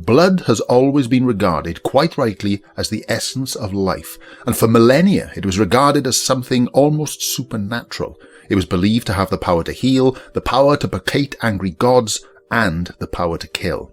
Blood has always been regarded, quite rightly, as the essence of life, and for millennia it was regarded as something almost supernatural. It was believed to have the power to heal, the power to placate angry gods, and the power to kill.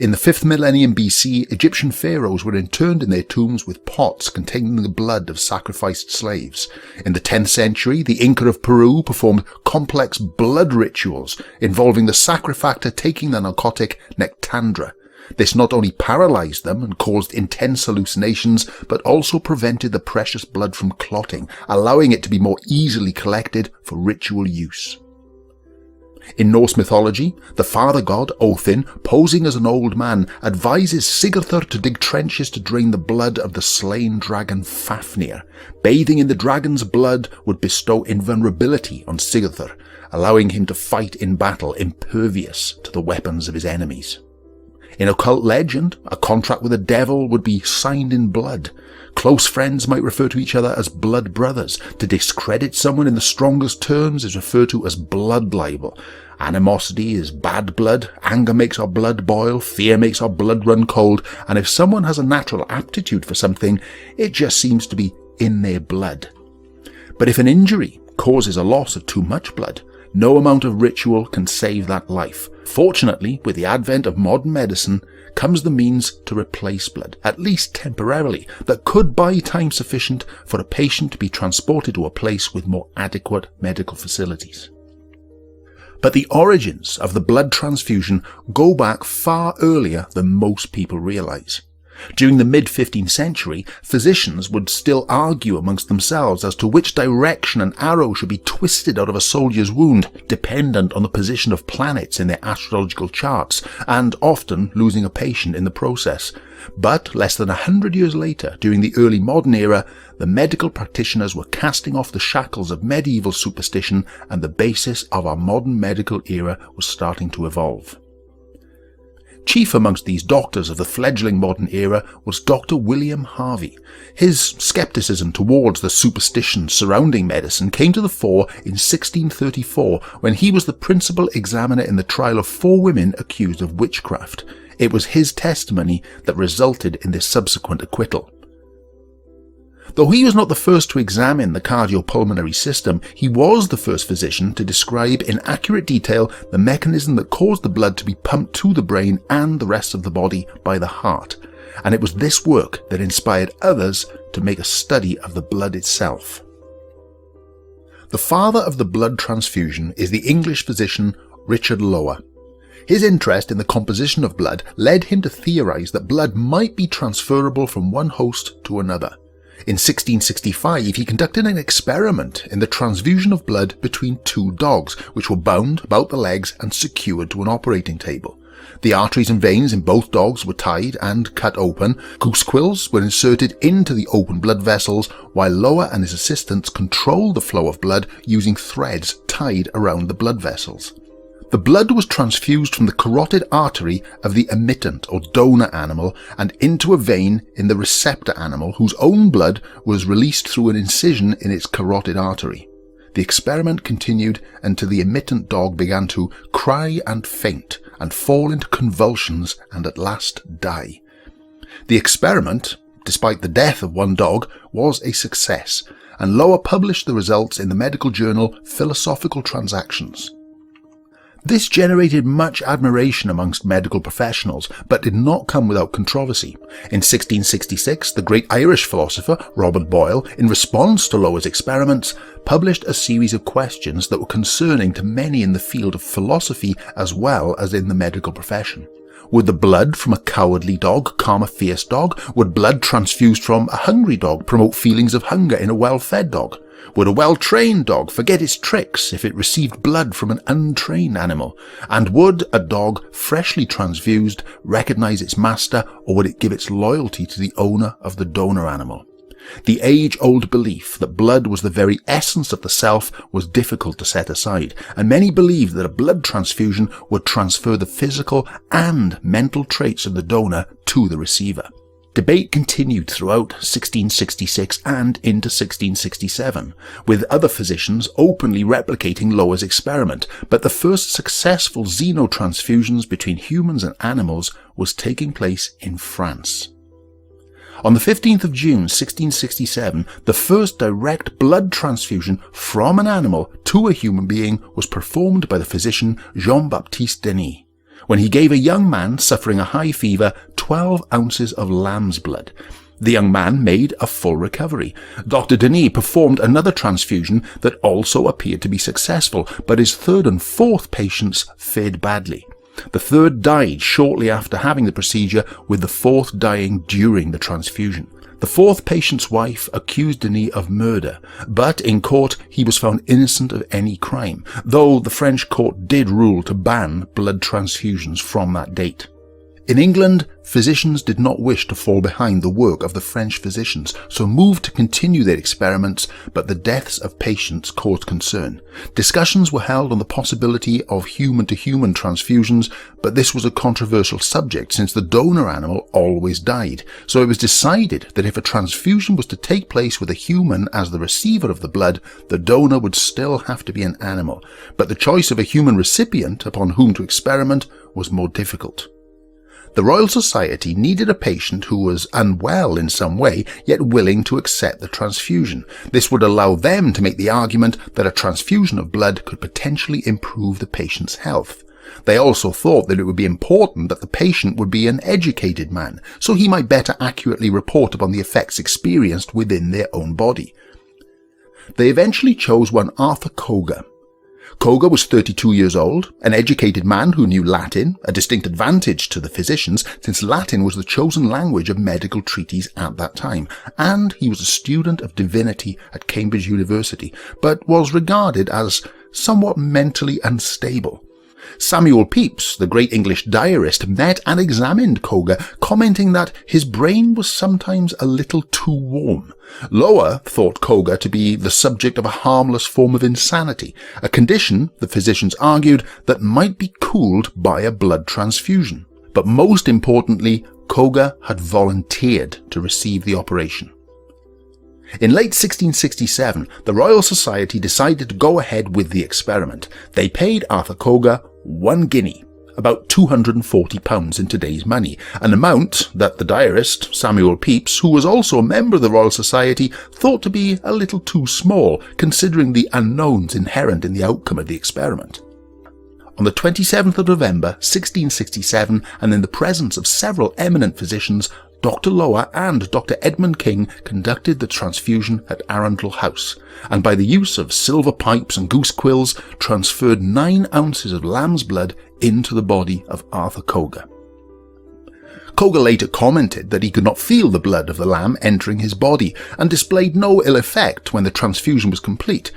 In the 5th millennium BC, Egyptian pharaohs were interned in their tombs with pots containing the blood of sacrificed slaves. In the 10th century, the Inca of Peru performed complex blood rituals involving the sacrifictor taking the narcotic nectandra. This not only paralyzed them and caused intense hallucinations, but also prevented the precious blood from clotting, allowing it to be more easily collected for ritual use. In Norse mythology, the father god, Othin, posing as an old man, advises Sigurður to dig trenches to drain the blood of the slain dragon Fafnir. Bathing in the dragon's blood would bestow invulnerability on Sigurður, allowing him to fight in battle impervious to the weapons of his enemies. In occult legend, a contract with the devil would be signed in blood. Close friends might refer to each other as blood brothers. To discredit someone in the strongest terms is referred to as blood libel. Animosity is bad blood, anger makes our blood boil, fear makes our blood run cold, and if someone has a natural aptitude for something, it just seems to be in their blood. But if an injury causes a loss of too much blood, no amount of ritual can save that life. Fortunately, with the advent of modern medicine comes the means to replace blood, at least temporarily, that could buy time sufficient for a patient to be transported to a place with more adequate medical facilities. But the origins of the blood transfusion go back far earlier than most people realize. During the mid-15th century, physicians would still argue amongst themselves as to which direction an arrow should be twisted out of a soldier's wound, dependent on the position of planets in their astrological charts, and often losing a patient in the process. But less than 100 years later, during the early modern era, the medical practitioners were casting off the shackles of medieval superstition, and the basis of our modern medical era was starting to evolve. Chief amongst these doctors of the fledgling modern era was Dr. William Harvey. His skepticism towards the superstitions surrounding medicine came to the fore in 1634 when he was the principal examiner in the trial of 4 women accused of witchcraft. It was his testimony that resulted in their subsequent acquittal. Though he was not the first to examine the cardiopulmonary system, he was the first physician to describe in accurate detail the mechanism that caused the blood to be pumped to the brain and the rest of the body by the heart. And it was this work that inspired others to make a study of the blood itself. The father of the blood transfusion is the English physician Richard Lower. His interest in the composition of blood led him to theorize that blood might be transferable from one host to another. In 1665, he conducted an experiment in the transfusion of blood between 2 dogs, which were bound about the legs and secured to an operating table. The arteries and veins in both dogs were tied and cut open. Goose quills were inserted into the open blood vessels, while Lower and his assistants controlled the flow of blood using threads tied around the blood vessels. The blood was transfused from the carotid artery of the emittent or donor animal and into a vein in the receptor animal, whose own blood was released through an incision in its carotid artery. The experiment continued until the emittent dog began to cry and faint and fall into convulsions and at last die. The experiment, despite the death of one dog, was a success, and Lower published the results in the medical journal Philosophical Transactions. This generated much admiration amongst medical professionals, but did not come without controversy. In 1666, the great Irish philosopher Robert Boyle, in response to Lower's experiments, published a series of questions that were concerning to many in the field of philosophy as well as in the medical profession. Would the blood from a cowardly dog calm a fierce dog? Would blood transfused from a hungry dog promote feelings of hunger in a well-fed dog? Would a well-trained dog forget its tricks if it received blood from an untrained animal? And would a dog freshly transfused recognize its master, or would it give its loyalty to the owner of the donor animal? The age-old belief that blood was the very essence of the self was difficult to set aside, and many believed that a blood transfusion would transfer the physical and mental traits of the donor to the receiver. Debate continued throughout 1666 and into 1667, with other physicians openly replicating Lower's experiment, but the first successful xenotransfusions between humans and animals was taking place in France. On the 15th of June 1667, the first direct blood transfusion from an animal to a human being was performed by the physician Jean-Baptiste Denis, when he gave a young man suffering a high fever 12 ounces of lamb's blood. The young man made a full recovery. Dr. Denis performed another transfusion that also appeared to be successful, but his third and fourth patients fared badly. The third died shortly after having the procedure, with the fourth dying during the transfusion. The fourth patient's wife accused Denis of murder, but in court he was found innocent of any crime, though the French court did rule to ban blood transfusions from that date. In England, physicians did not wish to fall behind the work of the French physicians, so moved to continue their experiments, but the deaths of patients caused concern. Discussions were held on the possibility of human-to-human transfusions, but this was a controversial subject since the donor animal always died, so it was decided that if a transfusion was to take place with a human as the receiver of the blood, the donor would still have to be an animal, but the choice of a human recipient upon whom to experiment was more difficult. The Royal Society needed a patient who was unwell in some way, yet willing to accept the transfusion. This would allow them to make the argument that a transfusion of blood could potentially improve the patient's health. They also thought that it would be important that the patient would be an educated man, so he might better accurately report upon the effects experienced within their own body. They eventually chose one Arthur Koga. Koga was 32 years old, an educated man who knew Latin, a distinct advantage to the physicians since Latin was the chosen language of medical treatise at that time, and he was a student of divinity at Cambridge University, but was regarded as somewhat mentally unstable. Samuel Pepys, the great English diarist, met and examined Koga, commenting that his brain was sometimes a little too warm. Lower thought Koga to be the subject of a harmless form of insanity, a condition, the physicians argued, that might be cooled by a blood transfusion. But most importantly, Koga had volunteered to receive the operation. In late 1667, the Royal Society decided to go ahead with the experiment. They paid Arthur Koga 1 guinea, about £240 in today's money, an amount that the diarist, Samuel Pepys, who was also a member of the Royal Society, thought to be a little too small, considering the unknowns inherent in the outcome of the experiment. On the 27th of November 1667, and in the presence of several eminent physicians, Dr. Lower and Dr. Edmund King conducted the transfusion at Arundel House, and by the use of silver pipes and goose quills, transferred 9 ounces of lamb's blood into the body of Arthur Koga. Koga later commented that he could not feel the blood of the lamb entering his body, and displayed no ill effect when the transfusion was complete.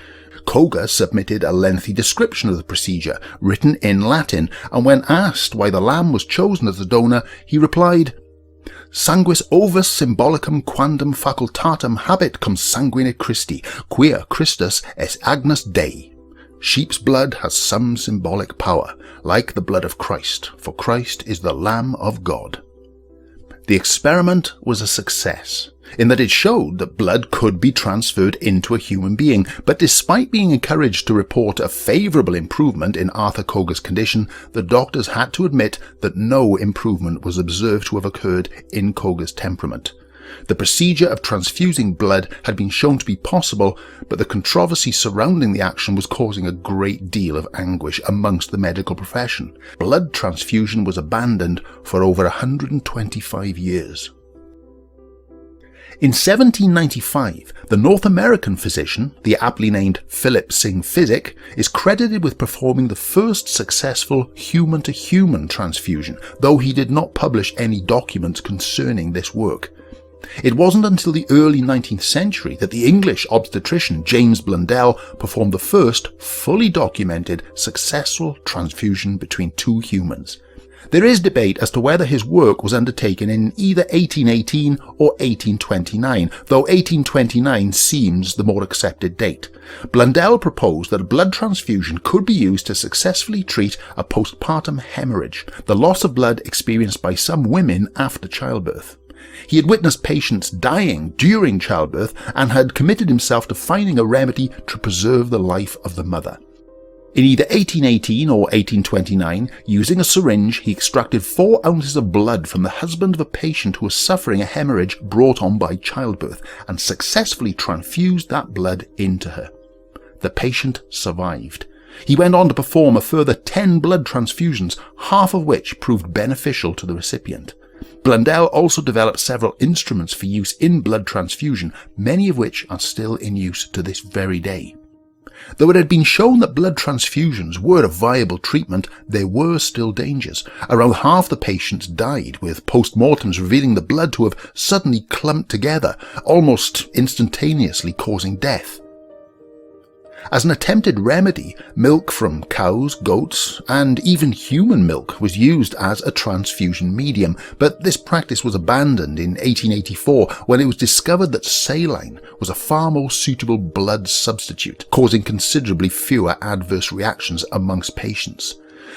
Koga submitted a lengthy description of the procedure, written in Latin, and when asked why the lamb was chosen as the donor, he replied, "Sanguis ovus symbolicum quandam facultatum habet cum sanguine Christi, quia Christus es agnus Dei." Sheep's blood has some symbolic power, like the blood of Christ, for Christ is the Lamb of God. The experiment was a success, in that it showed that blood could be transferred into a human being, but despite being encouraged to report a favourable improvement in Arthur Koga's condition, the doctors had to admit that no improvement was observed to have occurred in Koga's temperament. The procedure of transfusing blood had been shown to be possible, but the controversy surrounding the action was causing a great deal of anguish amongst the medical profession. Blood transfusion was abandoned for over 125 years. In 1795, the North American physician, the aptly named Philip Singh Physic, is credited with performing the first successful human-to-human transfusion, though he did not publish any documents concerning this work. It wasn't until the early 19th century that the English obstetrician James Blundell performed the first fully documented successful transfusion between 2 humans. There is debate as to whether his work was undertaken in either 1818 or 1829, though 1829 seems the more accepted date. Blundell proposed that a blood transfusion could be used to successfully treat a postpartum hemorrhage, the loss of blood experienced by some women after childbirth. He had witnessed patients dying during childbirth and had committed himself to finding a remedy to preserve the life of the mother. In either 1818 or 1829, using a syringe, he extracted 4 ounces of blood from the husband of a patient who was suffering a hemorrhage brought on by childbirth and successfully transfused that blood into her. The patient survived. He went on to perform a further 10 blood transfusions, half of which proved beneficial to the recipient. Blundell also developed several instruments for use in blood transfusion, many of which are still in use to this very day. Though it had been shown that blood transfusions were a viable treatment, there were still dangers. Around half the patients died, with post-mortems revealing the blood to have suddenly clumped together, almost instantaneously causing death. As an attempted remedy, milk from cows, goats, and even human milk was used as a transfusion medium, but this practice was abandoned in 1884 when it was discovered that saline was a far more suitable blood substitute, causing considerably fewer adverse reactions amongst patients.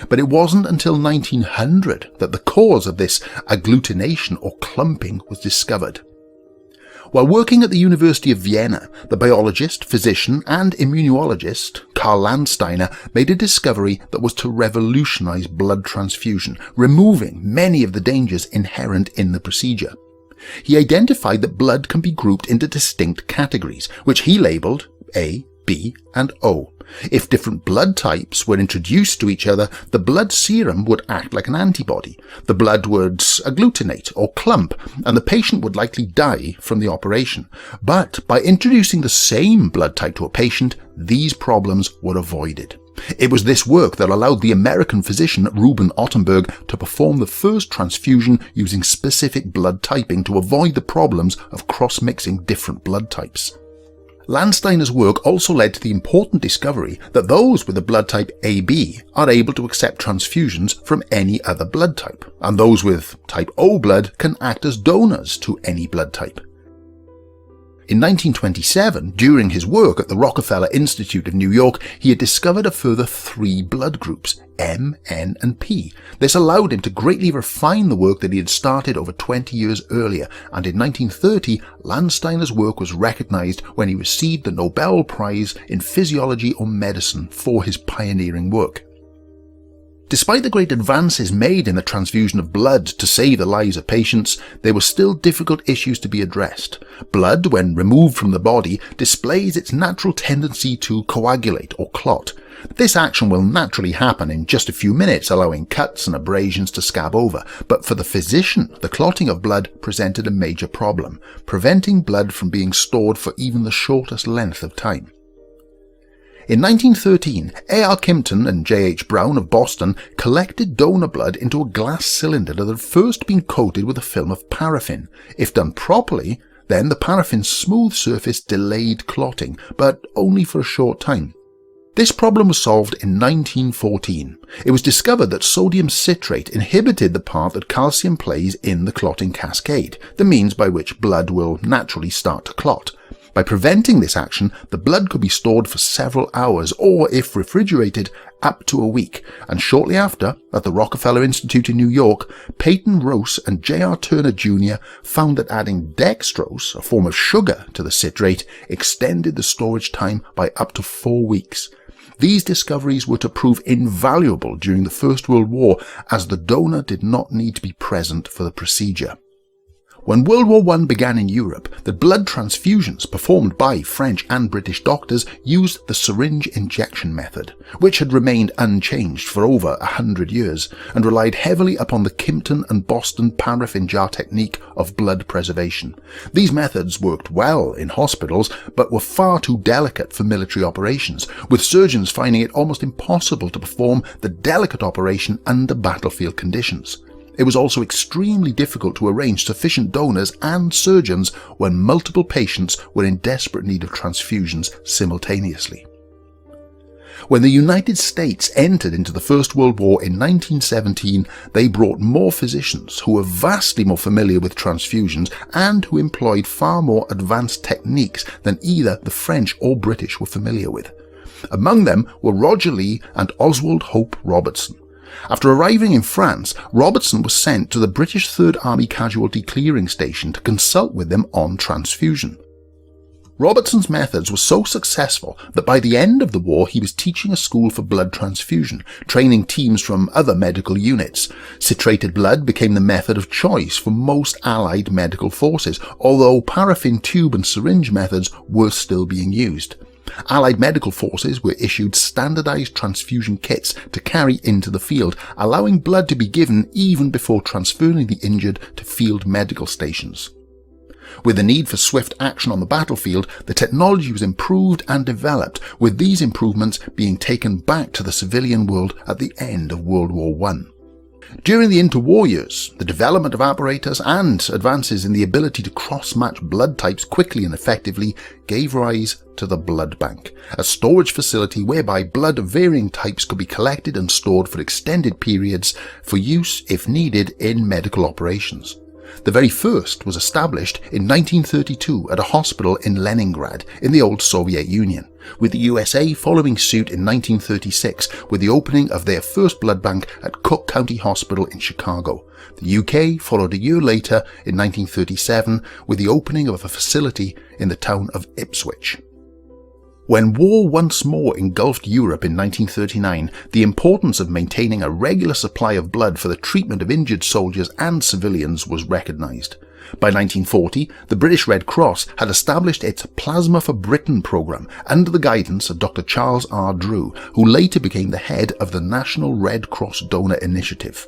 But it wasn't until 1900 that the cause of this agglutination or clumping was discovered. While working at the University of Vienna, the biologist, physician and immunologist Karl Landsteiner made a discovery that was to revolutionize blood transfusion, removing many of the dangers inherent in the procedure. He identified that blood can be grouped into distinct categories, which he labeled A, B and O. If different blood types were introduced to each other, the blood serum would act like an antibody. The blood would agglutinate or clump, and the patient would likely die from the operation. But by introducing the same blood type to a patient, these problems were avoided. It was this work that allowed the American physician Reuben Ottenberg to perform the first transfusion using specific blood typing to avoid the problems of cross-mixing different blood types. Landsteiner's work also led to the important discovery that those with the blood type AB are able to accept transfusions from any other blood type, and those with type O blood can act as donors to any blood type. In 1927, during his work at the Rockefeller Institute of New York, he had discovered a further 3 blood groups, M, N and P. This allowed him to greatly refine the work that he had started over 20 years earlier, and in 1930, Landsteiner's work was recognized when he received the Nobel Prize in Physiology or Medicine for his pioneering work. Despite the great advances made in the transfusion of blood to save the lives of patients, there were still difficult issues to be addressed. Blood, when removed from the body, displays its natural tendency to coagulate or clot. This action will naturally happen in just a few minutes, allowing cuts and abrasions to scab over, but for the physician, the clotting of blood presented a major problem, preventing blood from being stored for even the shortest length of time. In 1913, A.R. Kimpton and J.H. Brown of Boston collected donor blood into a glass cylinder that had first been coated with a film of paraffin. If done properly, then the paraffin's smooth surface delayed clotting, but only for a short time. This problem was solved in 1914. It was discovered that sodium citrate inhibited the part that calcium plays in the clotting cascade, the means by which blood will naturally start to clot. By preventing this action, the blood could be stored for several hours, or, if refrigerated, up to a week, and shortly after, at the Rockefeller Institute in New York, Peyton Rose and J.R. Turner Jr. found that adding dextrose, a form of sugar, to the citrate extended the storage time by up to 4 weeks. These discoveries were to prove invaluable during the First World War, as the donor did not need to be present for the procedure. When World War I began in Europe, the blood transfusions performed by French and British doctors used the syringe injection method, which had remained unchanged for over 100 years, and relied heavily upon the Kimpton and Boston paraffin jar technique of blood preservation. These methods worked well in hospitals, but were far too delicate for military operations, with surgeons finding it almost impossible to perform the delicate operation under battlefield conditions. It was also extremely difficult to arrange sufficient donors and surgeons when multiple patients were in desperate need of transfusions simultaneously. When the United States entered into the First World War in 1917, they brought more physicians who were vastly more familiar with transfusions and who employed far more advanced techniques than either the French or British were familiar with. Among them were Roger Lee and Oswald Hope Robertson. After arriving in France, Robertson was sent to the British 3rd Army Casualty Clearing Station to consult with them on transfusion. Robertson's methods were so successful that by the end of the war he was teaching a school for blood transfusion, training teams from other medical units. Citrated blood became the method of choice for most Allied medical forces, although paraffin tube and syringe methods were still being used. Allied medical forces were issued standardized transfusion kits to carry into the field, allowing blood to be given even before transferring the injured to field medical stations. With the need for swift action on the battlefield, the technology was improved and developed, with these improvements being taken back to the civilian world at the end of World War I. During the interwar years, the development of apparatus and advances in the ability to cross-match blood types quickly and effectively gave rise to the blood bank, a storage facility whereby blood of varying types could be collected and stored for extended periods for use, if needed, in medical operations. The very first was established in 1932 at a hospital in Leningrad in the old Soviet Union, with the USA following suit in 1936 with the opening of their first blood bank at Cook County Hospital in Chicago. The UK followed a year later in 1937 with the opening of a facility in the town of Ipswich. When war once more engulfed Europe in 1939, the importance of maintaining a regular supply of blood for the treatment of injured soldiers and civilians was recognised. By 1940, the British Red Cross had established its Plasma for Britain programme under the guidance of Dr. Charles R. Drew, who later became the head of the National Red Cross Donor Initiative.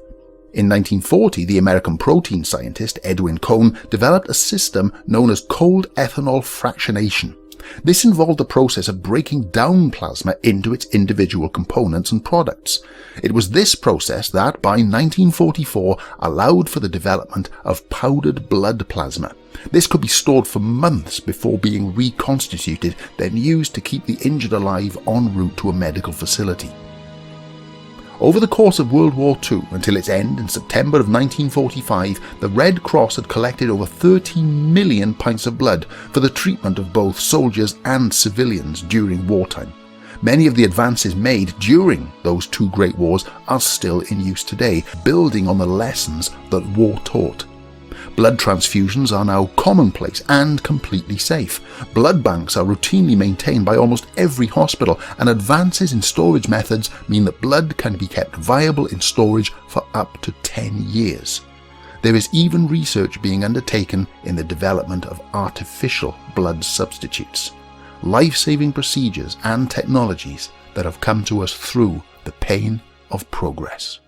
In 1940, the American protein scientist Edwin Cohn developed a system known as cold ethanol fractionation. This involved the process of breaking down plasma into its individual components and products. It was this process that, by 1944, allowed for the development of powdered blood plasma. This could be stored for months before being reconstituted, then used to keep the injured alive en route to a medical facility. Over the course of World War II until its end in September of 1945, the Red Cross had collected over 13 million pints of blood for the treatment of both soldiers and civilians during wartime. Many of the advances made during those two great wars are still in use today, building on the lessons that war taught. Blood transfusions are now commonplace and completely safe. Blood banks are routinely maintained by almost every hospital, and advances in storage methods mean that blood can be kept viable in storage for up to 10 years. There is even research being undertaken in the development of artificial blood substitutes, life-saving procedures and technologies that have come to us through the pain of progress.